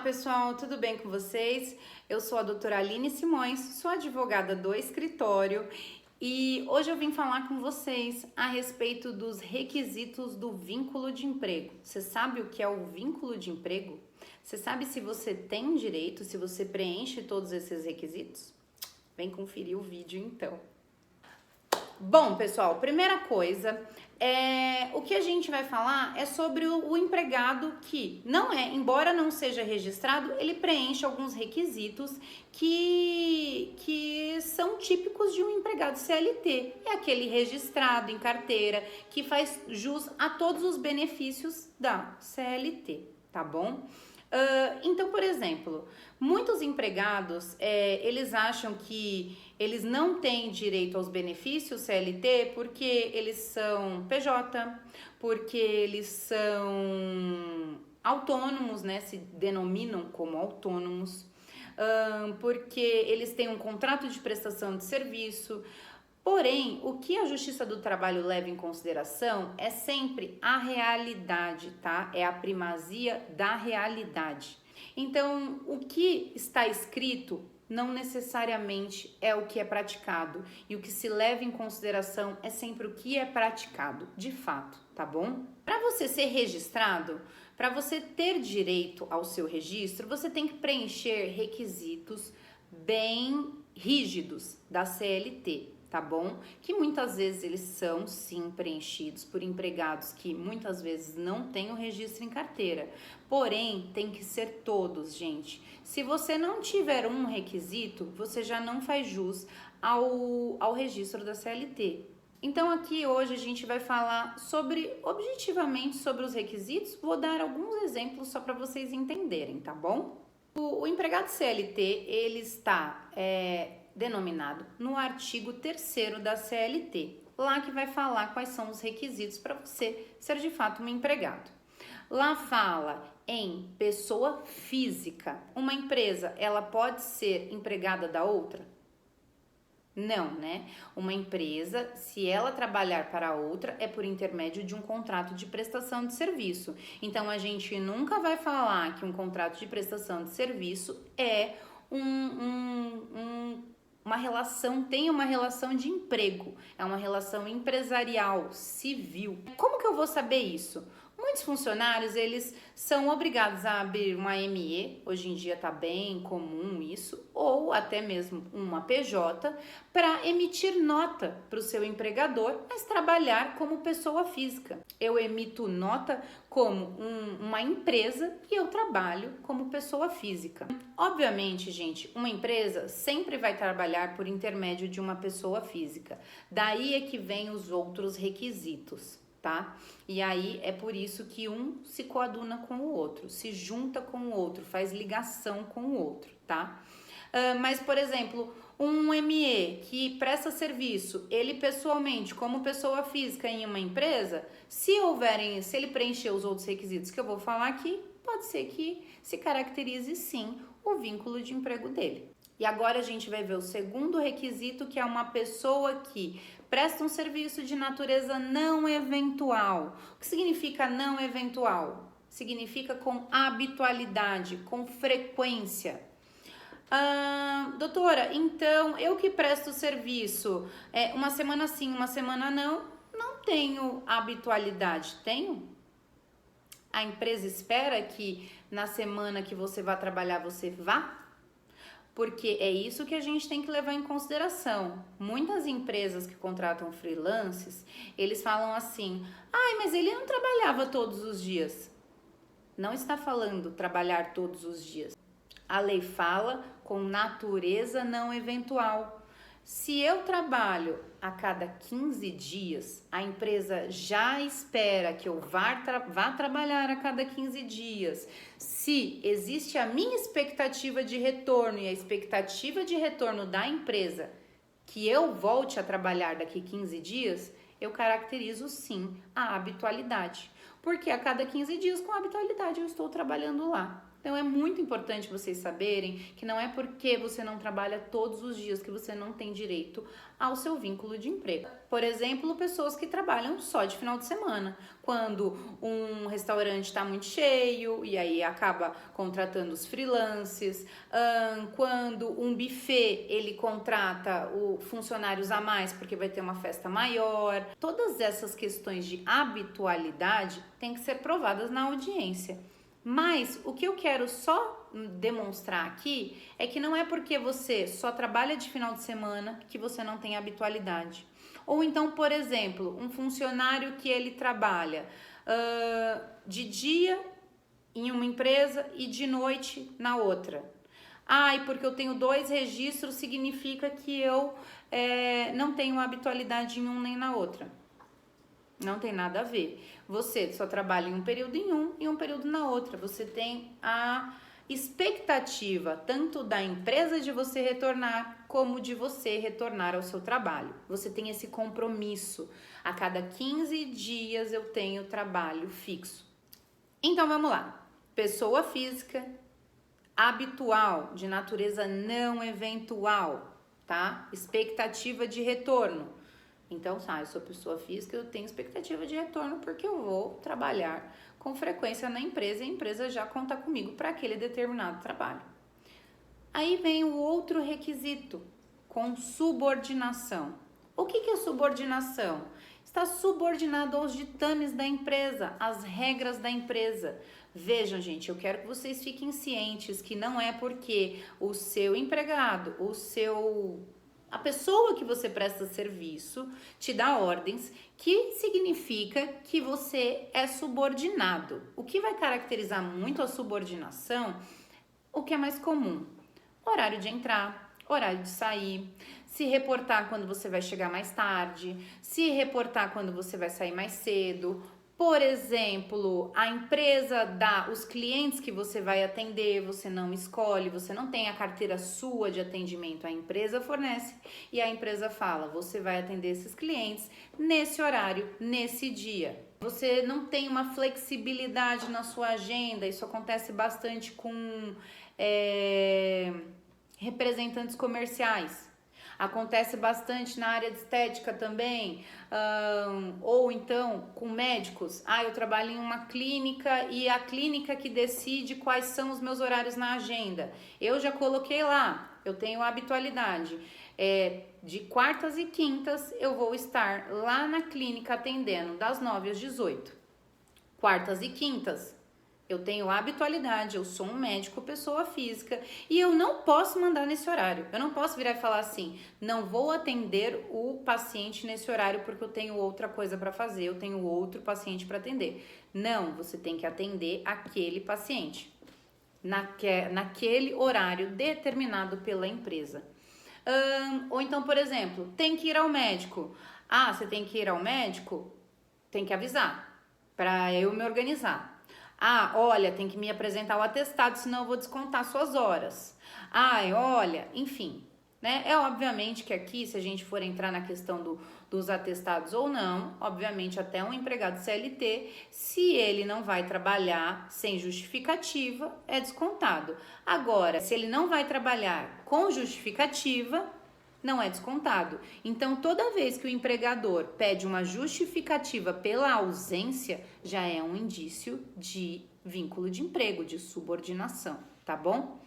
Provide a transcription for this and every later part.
pessoal, tudo bem com vocês? Eu sou a doutora Aline Simões, sou advogada do escritório e hoje eu vim falar com vocês a respeito dos requisitos do vínculo de emprego. Você sabe o que é o vínculo de emprego? Você sabe se você tem direito, se você preenche todos esses requisitos? Vem conferir o vídeo então. Bom, pessoal, primeira coisa, o que a gente vai falar é sobre o empregado que embora não seja registrado, ele preenche alguns requisitos que são típicos de um empregado CLT. É aquele registrado em carteira que faz jus a todos os benefícios da CLT, tá bom? Então, por exemplo, muitos empregados, eles acham que eles não têm direito aos benefícios CLT porque eles são PJ, porque eles são autônomos, né, se denominam como autônomos, porque eles têm um contrato de prestação de serviço. Porém, o que a Justiça do Trabalho leva em consideração é sempre a realidade, tá? É a primazia da realidade. Então, o que está escrito não necessariamente é o que é praticado. E o que se leva em consideração é sempre o que é praticado, de fato, tá bom? Para você ser registrado, para você ter direito ao seu registro, você tem que preencher requisitos bem rígidos da CLT. Tá bom? Que muitas vezes eles são sim preenchidos por empregados que muitas vezes não têm o registro em carteira. Porém, tem que ser todos, gente. Se você não tiver um requisito, você já não faz jus ao registro da CLT. Então aqui hoje a gente vai falar objetivamente sobre os requisitos. Vou dar alguns exemplos só para vocês entenderem, tá bom? O empregado CLT, ele está denominado no artigo 3º da CLT, lá que vai falar quais são os requisitos para você ser de fato um empregado. Lá fala em pessoa física. Uma empresa, ela pode ser empregada da outra? Não, né? Uma empresa, se ela trabalhar para outra, é por intermédio de um contrato de prestação de serviço. Então, a gente nunca vai falar que um contrato de prestação de serviço é tem uma relação de emprego, é uma relação empresarial, civil. Como que eu vou saber isso? Muitos funcionários, eles são obrigados a abrir uma ME, hoje em dia está bem comum isso, ou até mesmo uma PJ, para emitir nota para o seu empregador, mas trabalhar como pessoa física. Eu emito nota como uma empresa e eu trabalho como pessoa física. Obviamente, gente, uma empresa sempre vai trabalhar por intermédio de uma pessoa física. Daí é que vem os outros requisitos, tá? E aí é por isso que um se coaduna com o outro, se junta com o outro, faz ligação com o outro, tá? Mas, por exemplo, um ME que presta serviço, ele pessoalmente, como pessoa física em uma empresa, se ele preencher os outros requisitos que eu vou falar aqui, pode ser que se caracterize sim o vínculo de emprego dele. E agora a gente vai ver o segundo requisito, que é uma pessoa que presta um serviço de natureza não eventual. O que significa não eventual? Significa com habitualidade, com frequência. Doutora, então eu que presto serviço uma semana sim, uma semana não tenho habitualidade, tenho? A empresa espera que na semana que você vai trabalhar você vá? Porque é isso que a gente tem que levar em consideração. Muitas empresas que contratam freelances, eles falam assim: mas ele não trabalhava todos os dias. Não está falando trabalhar todos os dias. A lei fala com natureza não eventual. Se eu trabalho a cada 15 dias, a empresa já espera que eu vá trabalhar a cada 15 dias. Se existe a minha expectativa de retorno e a expectativa de retorno da empresa que eu volte a trabalhar daqui 15 dias, eu caracterizo sim a habitualidade. Porque a cada 15 dias com habitualidade eu estou trabalhando lá. Então é muito importante vocês saberem que não é porque você não trabalha todos os dias que você não tem direito ao seu vínculo de emprego. Por exemplo, pessoas que trabalham só de final de semana, quando um restaurante está muito cheio e aí acaba contratando os freelances, quando um buffet ele contrata funcionários a mais porque vai ter uma festa maior. Todas essas questões de habitualidade têm que ser provadas na audiência. Mas o que eu quero só demonstrar aqui é que não é porque você só trabalha de final de semana que você não tem habitualidade. Ou então, por exemplo, um funcionário que ele trabalha de dia em uma empresa e de noite na outra. E porque eu tenho 2 registros significa que eu não tenho habitualidade em um nem na outra. Não tem nada a ver. Você só trabalha em um período em um e um período na outra. Você tem a expectativa tanto da empresa de você retornar como de você retornar ao seu trabalho. Você tem esse compromisso. A cada 15 dias eu tenho trabalho fixo. Então vamos lá. Pessoa física habitual, de natureza não eventual, tá? Expectativa de retorno. Então, eu sou pessoa física, eu tenho expectativa de retorno porque eu vou trabalhar com frequência na empresa e a empresa já conta comigo para aquele determinado trabalho. Aí vem o outro requisito, com subordinação. O que é subordinação? Está subordinado aos ditames da empresa, às regras da empresa. Vejam, gente, eu quero que vocês fiquem cientes que não é porque o seu empregado, a pessoa que você presta serviço te dá ordens, que significa que você é subordinado. O que vai caracterizar muito a subordinação, o que é mais comum? Horário de entrar, horário de sair, se reportar quando você vai chegar mais tarde, se reportar quando você vai sair mais cedo. Por exemplo, a empresa dá os clientes que você vai atender, você não escolhe, você não tem a carteira sua de atendimento, a empresa fornece e a empresa fala, você vai atender esses clientes nesse horário, nesse dia. Você não tem uma flexibilidade na sua agenda, isso acontece bastante com representantes comerciais. Acontece bastante na área de estética também, ou então com médicos. Eu trabalho em uma clínica e a clínica que decide quais são os meus horários na agenda. Eu já coloquei lá, eu tenho habitualidade. De quartas e quintas eu vou estar lá na clínica atendendo das 9 às 18. Quartas e quintas. Eu tenho habitualidade, eu sou um médico, pessoa física, e eu não posso mandar nesse horário. Eu não posso virar e falar assim, não vou atender o paciente nesse horário porque eu tenho outra coisa para fazer, eu tenho outro paciente para atender. Não, você tem que atender aquele paciente, naquele horário determinado pela empresa. Ou então, por exemplo, tem que ir ao médico. Você tem que ir ao médico? Tem que avisar, para eu me organizar. Olha, tem que me apresentar o atestado, senão eu vou descontar suas horas. Olha, enfim, né? Obviamente que aqui, se a gente for entrar na questão dos atestados ou não, obviamente até um empregado CLT, se ele não vai trabalhar sem justificativa, é descontado. Agora, se ele não vai trabalhar com justificativa, não é descontado. Então, toda vez que o empregador pede uma justificativa pela ausência, já é um indício de vínculo de emprego, de subordinação, tá bom?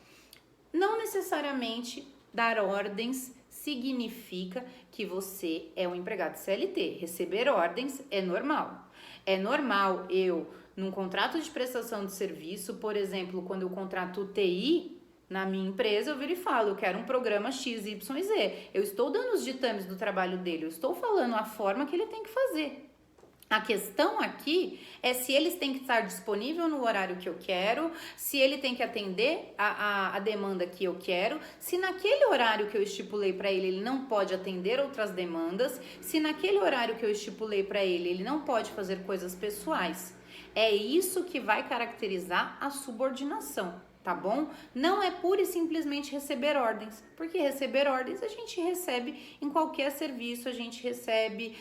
Não necessariamente dar ordens significa que você é um empregado CLT. Receber ordens é normal. É normal eu, num contrato de prestação de serviço, por exemplo, quando eu contrato UTI, na minha empresa, eu viro e falo, eu quero um programa XYZ. Eu estou dando os ditames do trabalho dele, eu estou falando a forma que ele tem que fazer. A questão aqui é se eles têm que estar disponível no horário que eu quero, se ele tem que atender a demanda que eu quero, se naquele horário que eu estipulei para ele não pode atender outras demandas, se naquele horário que eu estipulei para ele não pode fazer coisas pessoais. É isso que vai caracterizar a subordinação. Tá bom? Não é pura e simplesmente receber ordens, porque receber ordens a gente recebe em qualquer serviço, a gente recebe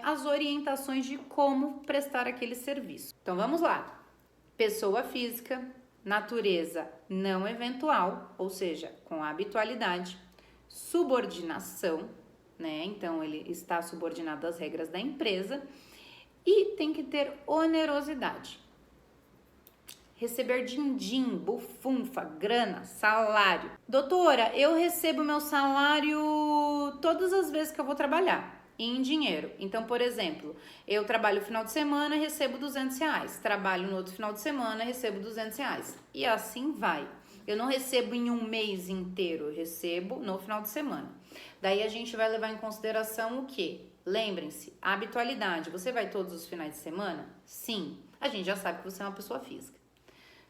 as orientações de como prestar aquele serviço. Então vamos lá. Pessoa física, natureza não eventual, ou seja, com habitualidade, subordinação, né? Então ele está subordinado às regras da empresa e tem que ter onerosidade. Receber din-din, bufunfa, grana, salário. Doutora, eu recebo meu salário todas as vezes que eu vou trabalhar em dinheiro. Então, por exemplo, eu trabalho no final de semana e recebo R$200. Trabalho no outro final de semana e recebo R$200. E assim vai. Eu não recebo em um mês inteiro, eu recebo no final de semana. Daí a gente vai levar em consideração o quê? Lembrem-se, a habitualidade. Você vai todos os finais de semana? Sim. A gente já sabe que você é uma pessoa física.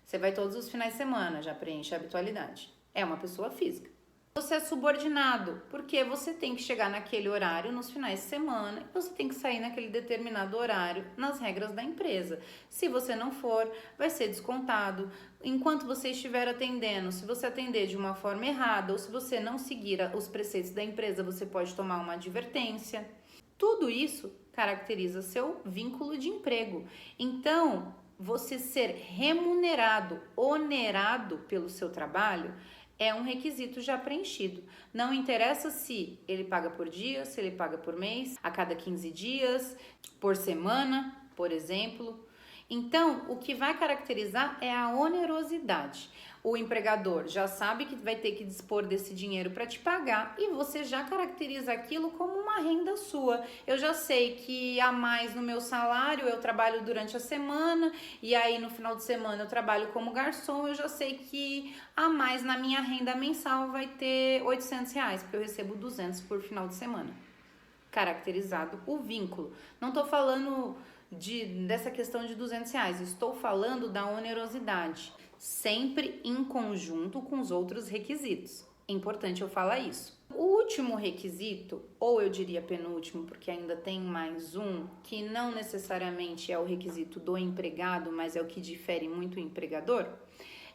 Você vai todos os finais de semana, já preenche a habitualidade. É uma pessoa física. Você é subordinado, porque você tem que chegar naquele horário nos finais de semana e você tem que sair naquele determinado horário nas regras da empresa. Se você não for, vai ser descontado. Enquanto você estiver atendendo, se você atender de uma forma errada ou se você não seguir os preceitos da empresa, você pode tomar uma advertência. Tudo isso caracteriza seu vínculo de emprego. Então, você ser remunerado, onerado pelo seu trabalho é um requisito já preenchido. Não interessa se ele paga por dia, se ele paga por mês, a cada 15 dias, por semana, por exemplo. Então, o que vai caracterizar é a onerosidade. O empregador já sabe que vai ter que dispor desse dinheiro para te pagar e você já caracteriza aquilo como uma renda sua. Eu já sei que a mais no meu salário eu trabalho durante a semana e aí no final de semana eu trabalho como garçom, eu já sei que a mais na minha renda mensal vai ter R$800, porque eu recebo 200 por final de semana. Caracterizado o vínculo. Não estou falando dessa questão de R$200, estou falando da onerosidade, sempre em conjunto com os outros requisitos. É importante eu falar isso. O último requisito, ou eu diria penúltimo, porque ainda tem mais um, que não necessariamente é o requisito do empregado, mas é o que difere muito o empregador.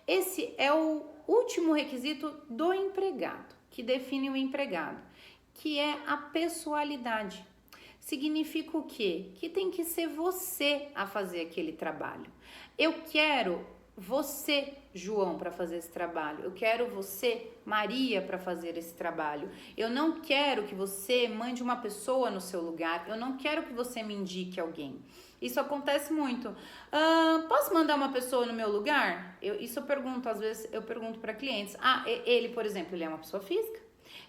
Esse é o último requisito do empregado, que define o empregado, que é a pessoalidade. Significa o quê? Que tem que ser você a fazer aquele trabalho. Eu quero você, João, para fazer esse trabalho. Eu quero você, Maria, para fazer esse trabalho. Eu não quero que você mande uma pessoa no seu lugar. Eu não quero que você me indique alguém. Isso acontece muito. Posso mandar uma pessoa no meu lugar? Isso eu pergunto, às vezes eu pergunto para clientes. Ele, por exemplo, ele é uma pessoa física.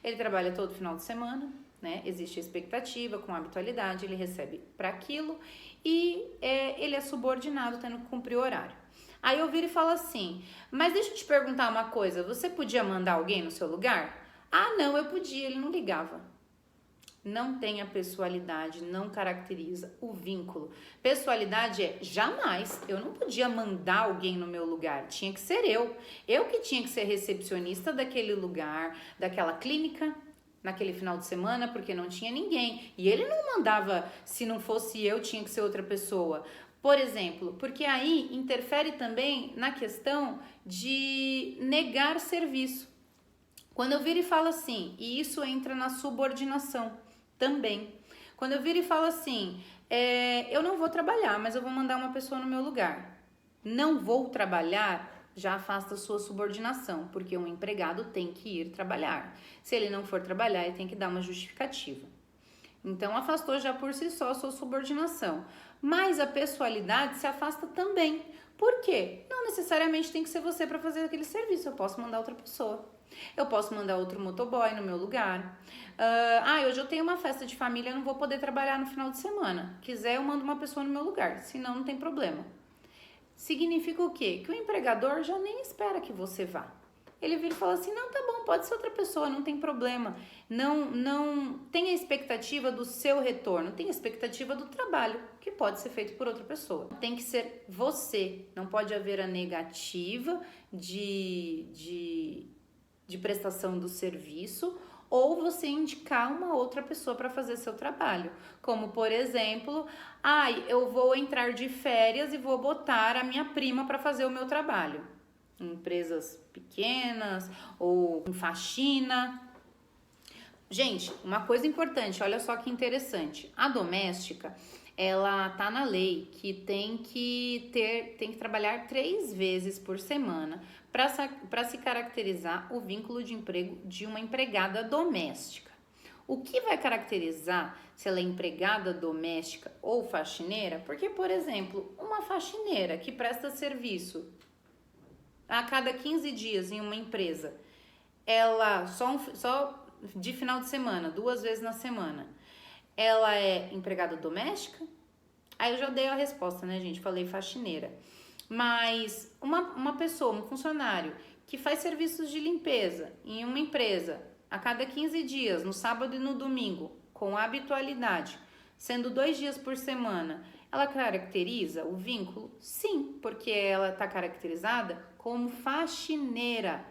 Ele trabalha todo final de semana. Né? Existe a expectativa com a habitualidade, ele recebe para aquilo e ele é subordinado, tendo que cumprir o horário. Aí eu viro e falo assim, mas deixa eu te perguntar uma coisa, você podia mandar alguém no seu lugar? Ah, não, eu podia, ele não ligava. Não tem a pessoalidade, não caracteriza o vínculo. Pessoalidade é jamais, eu não podia mandar alguém no meu lugar, tinha que ser eu. Eu que tinha que ser recepcionista daquele lugar, daquela clínica, naquele final de semana, porque não tinha ninguém. E ele não mandava, se não fosse eu, tinha que ser outra pessoa. Por exemplo, porque aí interfere também na questão de negar serviço. Quando eu viro e falo assim, e isso entra na subordinação também. Quando eu viro e falo assim, eu não vou trabalhar, mas eu vou mandar uma pessoa no meu lugar. Não vou trabalhar, já afasta a sua subordinação, porque um empregado tem que ir trabalhar. Se ele não for trabalhar, ele tem que dar uma justificativa. Então, afastou já por si só a sua subordinação. Mas a pessoalidade se afasta também. Por quê? Não necessariamente tem que ser você para fazer aquele serviço. Eu posso mandar outra pessoa. Eu posso mandar outro motoboy no meu lugar. Hoje eu tenho uma festa de família, eu não vou poder trabalhar no final de semana. Quiser, eu mando uma pessoa no meu lugar. Senão, não tem problema. Significa o quê? Que o empregador já nem espera que você vá. Ele vira e fala assim, não, tá bom, pode ser outra pessoa, não tem problema. Não tem a expectativa do seu retorno, tem a expectativa do trabalho, que pode ser feito por outra pessoa. Tem que ser você, não pode haver a negativa de prestação do serviço ou você indicar uma outra pessoa para fazer seu trabalho. Como, por exemplo, eu vou entrar de férias e vou botar a minha prima para fazer o meu trabalho. Em empresas pequenas ou em faxina. Gente, uma coisa importante, olha só que interessante. A doméstica, ela tá na lei que tem que trabalhar 3 vezes por semana para se caracterizar o vínculo de emprego de uma empregada doméstica. O que vai caracterizar se ela é empregada doméstica ou faxineira? Porque, por exemplo, uma faxineira que presta serviço a cada 15 dias em uma empresa, ela só de final de semana, 2 vezes na semana, ela é empregada doméstica? Aí eu já dei a resposta, né, gente? Falei faxineira. Mas uma pessoa, um funcionário que faz serviços de limpeza em uma empresa a cada 15 dias, no sábado e no domingo, com habitualidade, sendo 2 dias por semana, ela caracteriza o vínculo? Sim, porque ela está caracterizada como faxineira.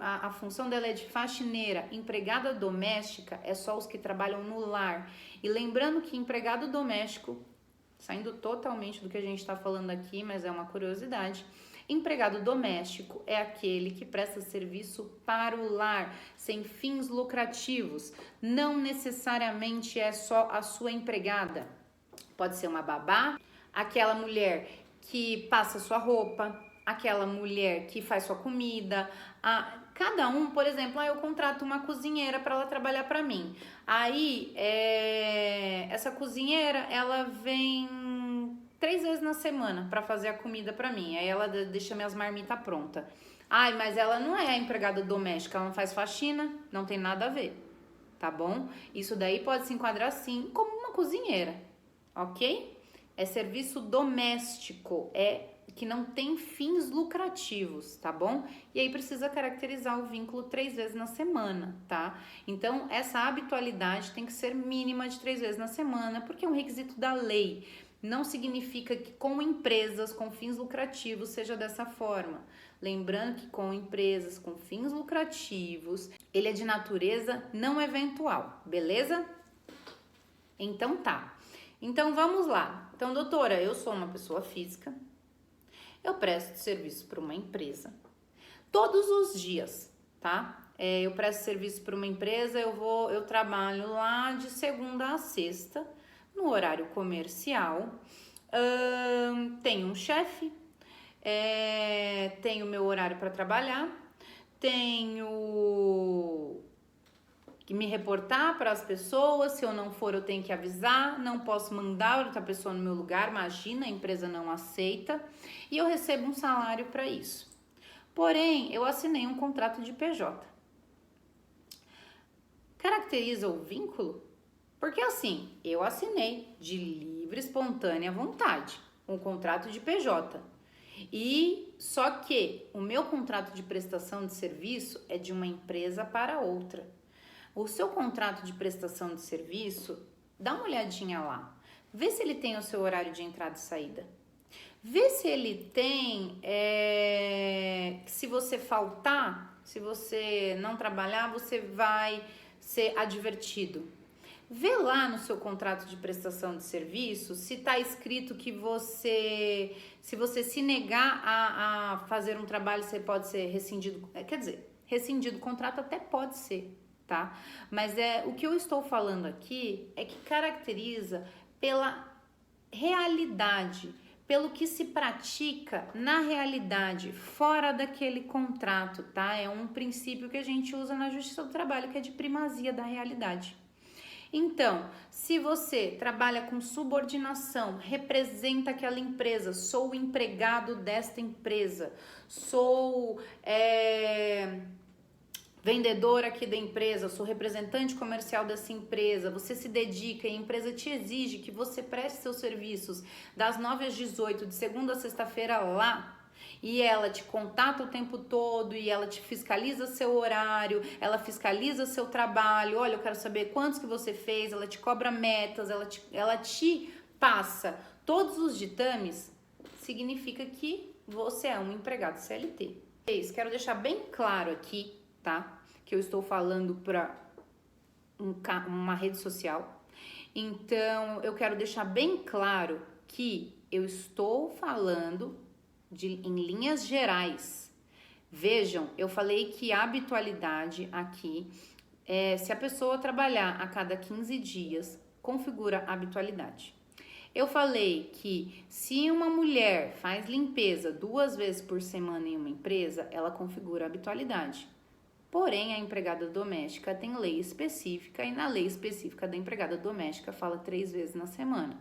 A função dela é de faxineira. Empregada doméstica é só os que trabalham no lar. E lembrando que empregado doméstico, saindo totalmente do que a gente está falando aqui, mas é uma curiosidade, empregado doméstico é aquele que presta serviço para o lar, sem fins lucrativos. Não necessariamente é só a sua empregada. Pode ser uma babá, aquela mulher que passa sua roupa, aquela mulher que faz sua comida. Cada um, por exemplo, eu contrato uma cozinheira para ela trabalhar para mim. Aí, essa cozinheira, ela vem 3 vezes na semana para fazer a comida para mim. Aí ela deixa minhas marmitas prontas. Ai, mas ela não é empregada doméstica, ela não faz faxina, não tem nada a ver, tá bom? Isso daí pode se enquadrar sim como uma cozinheira, ok? É serviço doméstico, que não tem fins lucrativos, tá bom? E aí precisa caracterizar o vínculo 3 vezes na semana, tá? Então, essa habitualidade tem que ser mínima de 3 vezes na semana, porque é um requisito da lei. Não significa que com empresas com fins lucrativos seja dessa forma. Lembrando que com empresas com fins lucrativos, ele é de natureza não eventual, beleza? Então tá. Então vamos lá. Então, doutora, eu sou uma pessoa física, eu presto serviço para uma empresa todos os dias, tá? Eu presto serviço para uma empresa, eu trabalho lá de segunda a sexta, no horário comercial. Tenho um chefe, tenho meu horário para trabalhar, tenho que me reportar para as pessoas. Se eu não for, eu tenho que avisar. Não posso mandar outra pessoa no meu lugar, imagina, a empresa não aceita. E eu recebo um salário para isso. Porém, eu assinei um contrato de PJ. Caracteriza o vínculo? Porque assim, eu assinei de livre, espontânea vontade um contrato de PJ. E só que o meu contrato de prestação de serviço é de uma empresa para outra. O seu contrato de prestação de serviço, dá uma olhadinha lá. Vê se ele tem o seu horário de entrada e saída. Vê se ele tem, se você faltar, se você não trabalhar, você vai ser advertido. Vê lá no seu contrato de prestação de serviço se está escrito que se você se negar a fazer um trabalho, você pode ser rescindido. Quer dizer, rescindido o contrato até pode ser, tá? Mas o que eu estou falando aqui é que caracteriza pela realidade, pelo que se pratica na realidade, fora daquele contrato, tá? É um princípio que a gente usa na Justiça do Trabalho, que é de primazia da realidade. Então, se você trabalha com subordinação, representa aquela empresa, sou o empregado desta empresa, sou vendedor aqui da empresa, sou representante comercial dessa empresa, você se dedica e a empresa te exige que você preste seus serviços das 9 às 18, de segunda a sexta-feira lá, e ela te contata o tempo todo e ela te fiscaliza seu horário, ela fiscaliza seu trabalho, olha, eu quero saber quantos que você fez, ela te cobra metas, ela te passa todos os ditames, significa que você é um empregado CLT. Quero deixar bem claro aqui, tá? Que eu estou falando para uma rede social. Então, eu quero deixar bem claro que eu estou falando em linhas gerais. Vejam, eu falei que a habitualidade aqui, se a pessoa trabalhar a cada 15 dias, configura a habitualidade. Eu falei que se uma mulher faz limpeza 2 vezes por semana em uma empresa, ela configura a habitualidade. Porém, a empregada doméstica tem lei específica e na lei específica da empregada doméstica fala 3 vezes na semana.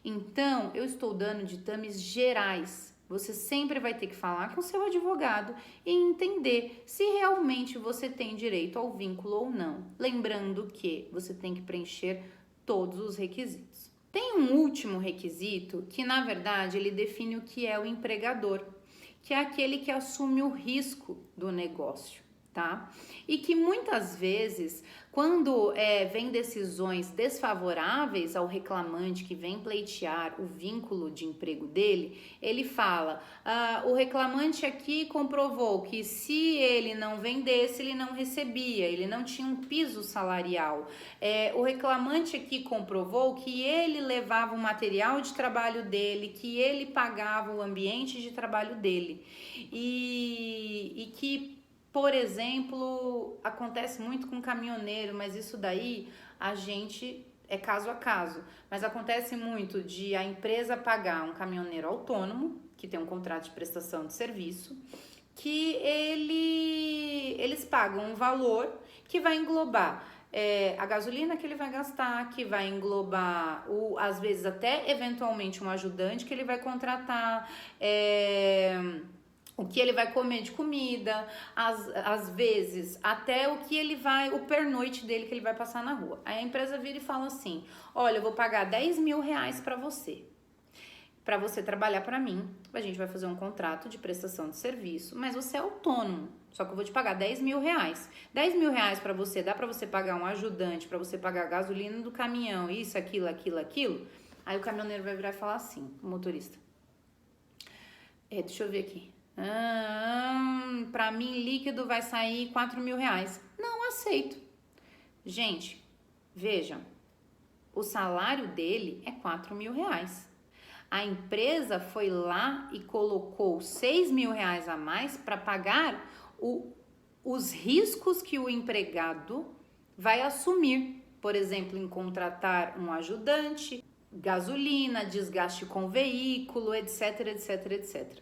Então, eu estou dando ditames gerais. Você sempre vai ter que falar com seu advogado e entender se realmente você tem direito ao vínculo ou não. Lembrando que você tem que preencher todos os requisitos. Tem um último requisito que, na verdade, ele define o que é o empregador, que é aquele que assume o risco do negócio, tá? E que muitas vezes, quando vem decisões desfavoráveis ao reclamante que vem pleitear o vínculo de emprego dele, ele fala, o reclamante aqui comprovou que se ele não vendesse, ele não recebia, ele não tinha um piso salarial. O reclamante aqui comprovou que ele levava o material de trabalho dele, que ele pagava o ambiente de trabalho dele e que, por exemplo, acontece muito com caminhoneiro, mas isso daí a gente é caso a caso. Mas acontece muito de a empresa pagar um caminhoneiro autônomo, que tem um contrato de prestação de serviço, que eles pagam um valor que vai englobar a gasolina que ele vai gastar, que vai englobar, às vezes até eventualmente um ajudante que ele vai contratar, o que ele vai comer de comida, às vezes até o pernoite dele que ele vai passar na rua. Aí a empresa vira e fala assim, olha, eu vou pagar 10 mil reais para você trabalhar para mim, a gente vai fazer um contrato de prestação de serviço, mas você é autônomo, só que eu vou te pagar 10 mil reais. 10 mil reais para você, dá para você pagar um ajudante, para você pagar a gasolina do caminhão, isso, aquilo. Aí o caminhoneiro vai virar e falar assim, o motorista, deixa eu ver aqui, para mim líquido vai sair 4 mil reais. Não aceito. Gente, vejam, o salário dele é 4 mil reais. A empresa foi lá e colocou 6 mil reais a mais para pagar os riscos que o empregado vai assumir. Por exemplo, em contratar um ajudante, gasolina, desgaste com o veículo, etc, etc, etc.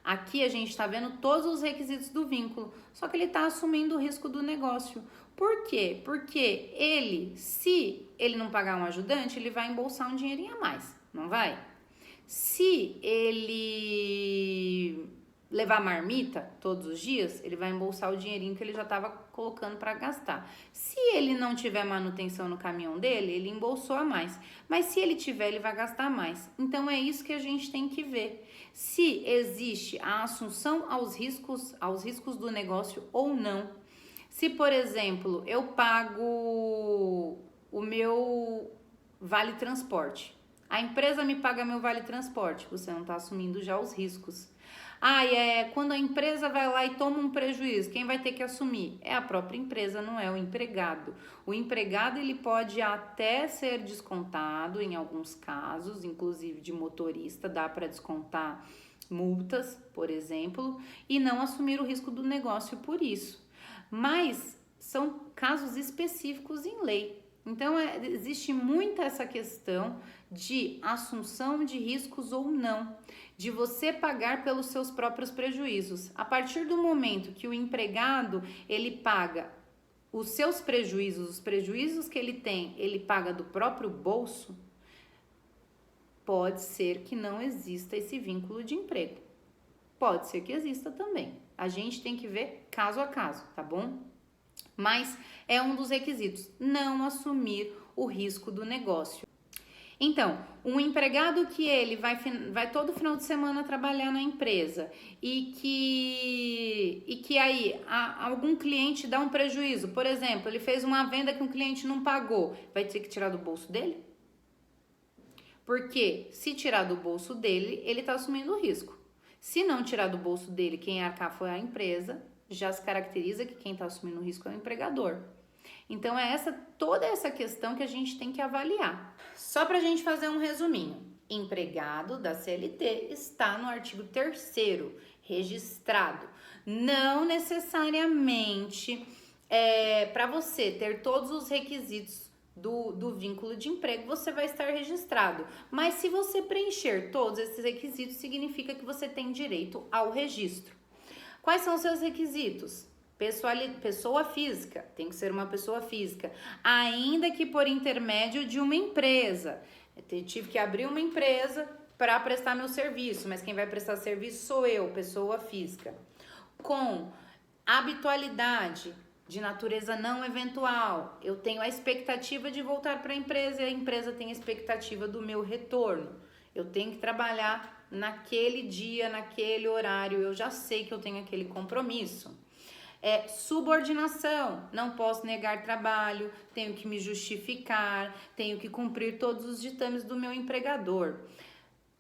Aqui a gente está vendo todos os requisitos do vínculo, só que ele está assumindo o risco do negócio. Por quê? Porque se ele não pagar um ajudante, ele vai embolsar um dinheirinho a mais, não vai? Se ele levar marmita todos os dias, ele vai embolsar o dinheirinho que ele já estava colocando para gastar. Se ele não tiver manutenção no caminhão dele, ele embolsou a mais. Mas se ele tiver, ele vai gastar mais. Então é isso que a gente tem que ver. Se existe a assunção aos riscos do negócio ou não. Se, por exemplo, eu pago o meu vale transporte, a empresa me paga meu vale transporte, você não está assumindo já os riscos. Quando a empresa vai lá e toma um prejuízo, quem vai ter que assumir? É a própria empresa, não é o empregado. O empregado, ele pode até ser descontado em alguns casos, inclusive de motorista, dá para descontar multas, por exemplo, e não assumir o risco do negócio por isso. Mas são casos específicos em lei. Então, existe muito essa questão de assunção de riscos ou não, de você pagar pelos seus próprios prejuízos. A partir do momento que o empregado, ele paga os seus prejuízos, os prejuízos que ele tem, ele paga do próprio bolso, pode ser que não exista esse vínculo de emprego. Pode ser que exista também. A gente tem que ver caso a caso, tá bom? Mas é um dos requisitos, não assumir o risco do negócio. Então, um empregado que ele vai todo final de semana trabalhar na empresa e que aí algum cliente dá um prejuízo, por exemplo, ele fez uma venda que um cliente não pagou, vai ter que tirar do bolso dele? Porque se tirar do bolso dele, ele está assumindo o risco. Se não tirar do bolso dele, quem arcar foi a empresa, já se caracteriza que quem está assumindo o risco é o empregador. Então é toda essa questão que a gente tem que avaliar. Só para a gente fazer um resuminho. Empregado da CLT está no artigo 3º, registrado. Não necessariamente para você ter todos os requisitos do vínculo de emprego, você vai estar registrado. Mas se você preencher todos esses requisitos, significa que você tem direito ao registro. Quais são os seus requisitos? Pessoa física, tem que ser uma pessoa física, ainda que por intermédio de uma empresa. Eu tive que abrir uma empresa para prestar meu serviço, mas quem vai prestar serviço sou eu, pessoa física. Com habitualidade, de natureza não eventual, eu tenho a expectativa de voltar para a empresa e a empresa tem a expectativa do meu retorno. Eu tenho que trabalhar naquele dia, naquele horário, eu já sei que eu tenho aquele compromisso. Subordinação, não posso negar trabalho, tenho que me justificar, tenho que cumprir todos os ditames do meu empregador.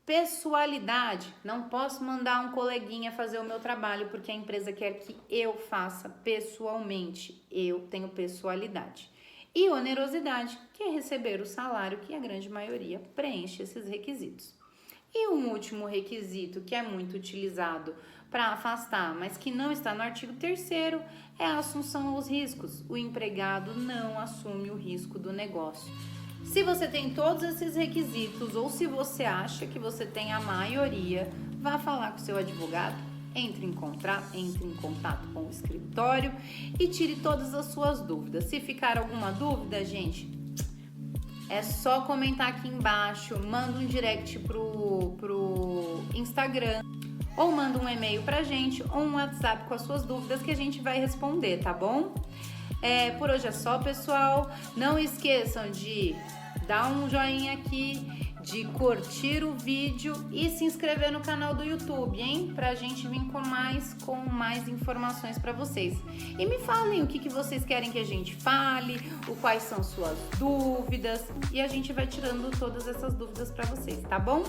Pessoalidade, não posso mandar um coleguinha fazer o meu trabalho porque a empresa quer que eu faça pessoalmente, eu tenho pessoalidade. E onerosidade, que é receber o salário, que a grande maioria preenche esses requisitos. E um último requisito que é muito utilizado para afastar, mas que não está no artigo 3º, é a assunção aos riscos. O empregado não assume o risco do negócio. Se você tem todos esses requisitos ou se você acha que você tem a maioria, vá falar com o seu advogado, entre em contato com o escritório e tire todas as suas dúvidas. Se ficar alguma dúvida, gente, é só comentar aqui embaixo, manda um direct pro Instagram ou manda um e-mail pra gente ou um WhatsApp com as suas dúvidas que a gente vai responder, tá bom? Por hoje é só, pessoal. Não esqueçam de dar um joinha aqui, de curtir o vídeo e se inscrever no canal do YouTube, hein? Pra gente vir com mais informações pra vocês. E me falem o que vocês querem que a gente fale, quais são suas dúvidas, e a gente vai tirando todas essas dúvidas pra vocês, tá bom?